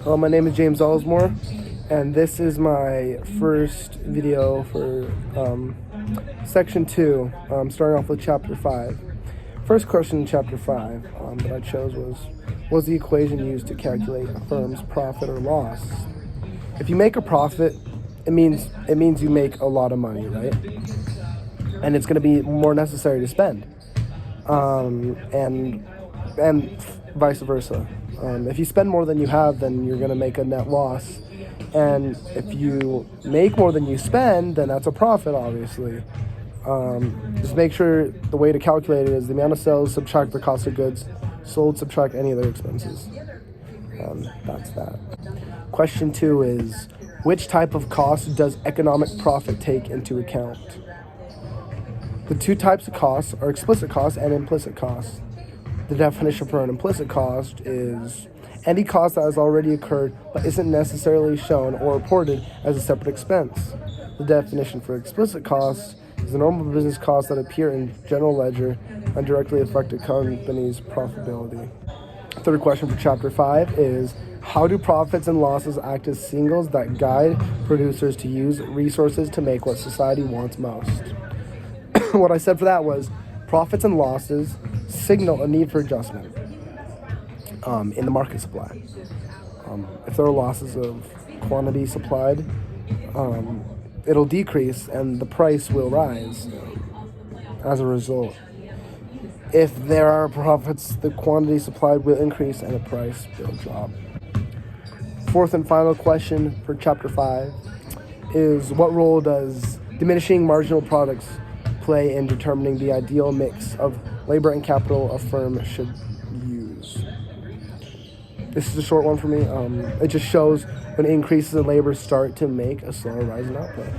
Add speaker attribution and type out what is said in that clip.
Speaker 1: Hello, my name is James Ellsmore, and this is my first video for Section 2, starting off with Chapter 5. First question in Chapter 5 that I chose was the equation used to calculate a firm's profit or loss? If you make a profit, it means you make a lot of money, right? And it's going to be more necessary to spend, and vice versa. If you spend more than you have, then you're going to make a net loss. And if you make more than you spend, then that's a profit, obviously. Just make sure the way to calculate it is the amount of sales, subtract the cost of goods sold, subtract any other expenses. That's that. Question 2 is, which type of cost does economic profit take into account? The two types of costs are explicit costs and implicit costs. The definition for an implicit cost is any cost that has already occurred but isn't necessarily shown or reported as a separate expense. The definition for explicit cost is the normal business costs that appear in general ledger and directly affect a company's profitability. Third question for Chapter 5 is, how do profits and losses act as signals that guide producers to use resources to make what society wants most? What I said for that was, profits and losses signal a need for adjustment in the market supply. If there are losses of quantity supplied, it'll decrease and the price will rise as a result. If there are profits, the quantity supplied will increase and the price will drop. Fourth and final question for Chapter 5 is, what role does diminishing marginal products play in determining the ideal mix of labor and capital a firm should use? This is a short one for me. It just shows when increases in labor start to make a slower rise in output.